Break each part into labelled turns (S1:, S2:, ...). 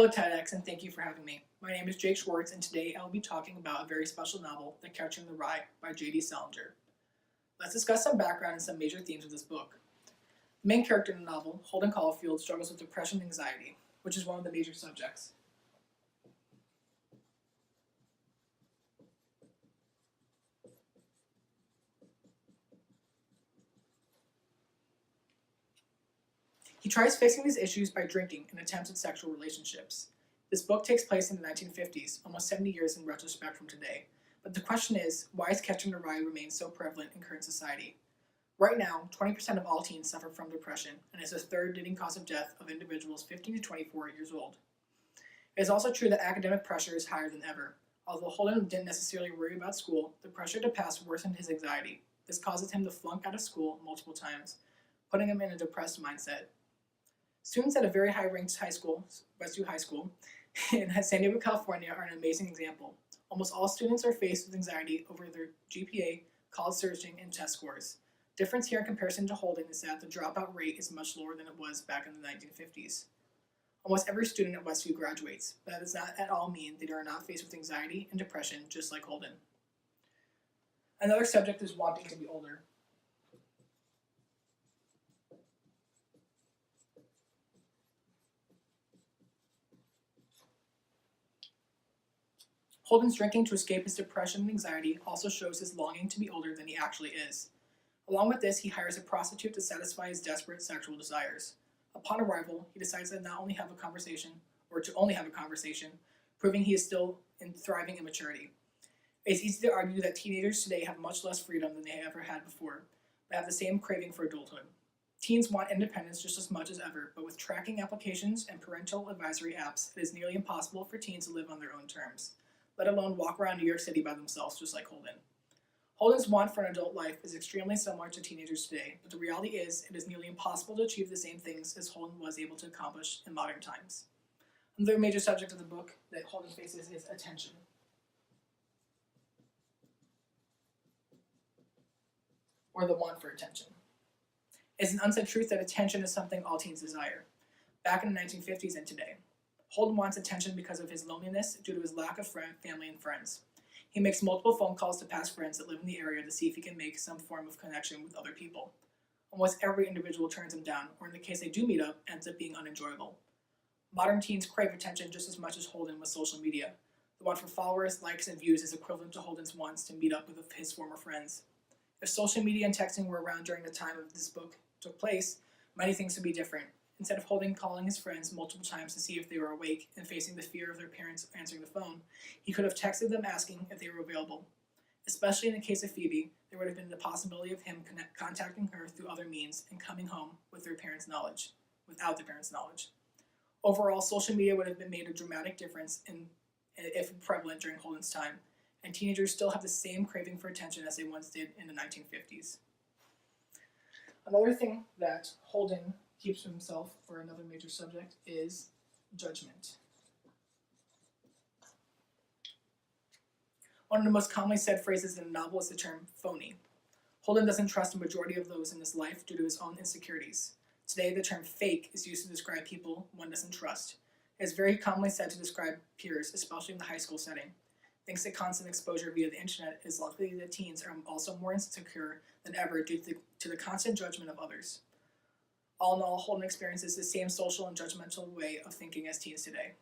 S1: Hello TEDx, and thank you for having me. My name is Jake Schwartz, and today I'll be talking about a very special novel, The Catcher in the Rye by J.D. Salinger. Let's discuss some background and some major themes of this book. The main character in the novel, Holden Caulfield, struggles with depression and anxiety, which is one of the major subjects. He tries fixing these issues by drinking and attempts at sexual relationships. This book takes place in the 1950s, almost 70 years in retrospect from today. But the question is, why is Catcher in the Rye remain so prevalent in current society? Right now, 20% of all teens suffer from depression, and is the third leading cause of death of individuals 15 to 24 years old. It is also true that academic pressure is higher than ever. Although Holden didn't necessarily worry about school, the pressure to pass worsened his anxiety. This causes him to flunk out of school multiple times, putting him in a depressed mindset. Students at a very high-ranked high school, Westview High School, in San Diego, California, are an amazing example. Almost all students are faced with anxiety over their GPA, college searching, and test scores. Difference here in comparison to Holden is that the dropout rate is much lower than it was back in the 1950s. Almost every student at Westview graduates, but that does not at all mean they are not faced with anxiety and depression just like Holden. Another subject is wanting to be older. Holden's drinking to escape his depression and anxiety also shows his longing to be older than he actually is. Along with this, he hires a prostitute to satisfy his desperate sexual desires. Upon arrival, he decides to not only have a conversation, or to only have a conversation, proving he is still in thriving immaturity. It's easy to argue that teenagers today have much less freedom than they ever had before, but have the same craving for adulthood. Teens want independence just as much as ever, but with tracking applications and parental advisory apps, it is nearly impossible for teens to live on their own terms, let alone walk around New York City by themselves just like Holden. Holden's want for an adult life is extremely similar to teenagers today, but the reality is it is nearly impossible to achieve the same things as Holden was able to accomplish in modern times. Another major subject of the book that Holden faces is attention. Or the want for attention. It's an unsaid truth that attention is something all teens desire, back in the 1950s and today. Holden wants attention because of his loneliness due to his lack of family and friends. He makes multiple phone calls to past friends that live in the area to see if he can make some form of connection with other people. Almost every individual turns him down, or in the case they do meet up, ends up being unenjoyable. Modern teens crave attention just as much as Holden with social media. The want for followers, likes, and views is equivalent to Holden's wants to meet up with his former friends. If social media and texting were around during the time of this book took place, many things would be different. Instead of Holden calling his friends multiple times to see if they were awake and facing the fear of their parents answering the phone, he could have texted them asking if they were available. Especially in the case of Phoebe, there would have been the possibility of him contacting her through other means and coming home with their parents' knowledge, without their parents' knowledge. Overall, social media would have made a dramatic difference if prevalent during Holden's time, and teenagers still have the same craving for attention as they once did in the 1950s. Another thing that Holden keeps to himself for another major subject is judgment. One of the most commonly said phrases in the novel is the term phony. Holden doesn't trust the majority of those in his life due to his own insecurities. Today, the term fake is used to describe people one doesn't trust. It is very commonly said to describe peers, especially in the high school setting. Thanks to constant exposure via the internet, it is likely that teens are also more insecure than ever due to the constant judgment of others. All in all, Holden experiences the same social and judgmental way of thinking as teens today.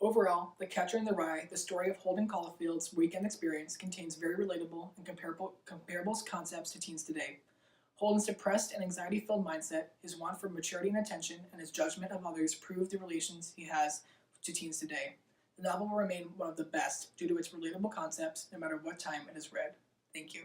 S1: Overall, The Catcher in the Rye, the story of Holden Caulfield's weekend experience, contains very relatable and comparable concepts to teens today. Holden's depressed and anxiety-filled mindset, his want for maturity and attention, and his judgment of others prove the relations he has to teens today. The novel will remain one of the best due to its relatable concepts, no matter what time it is read. Thank you.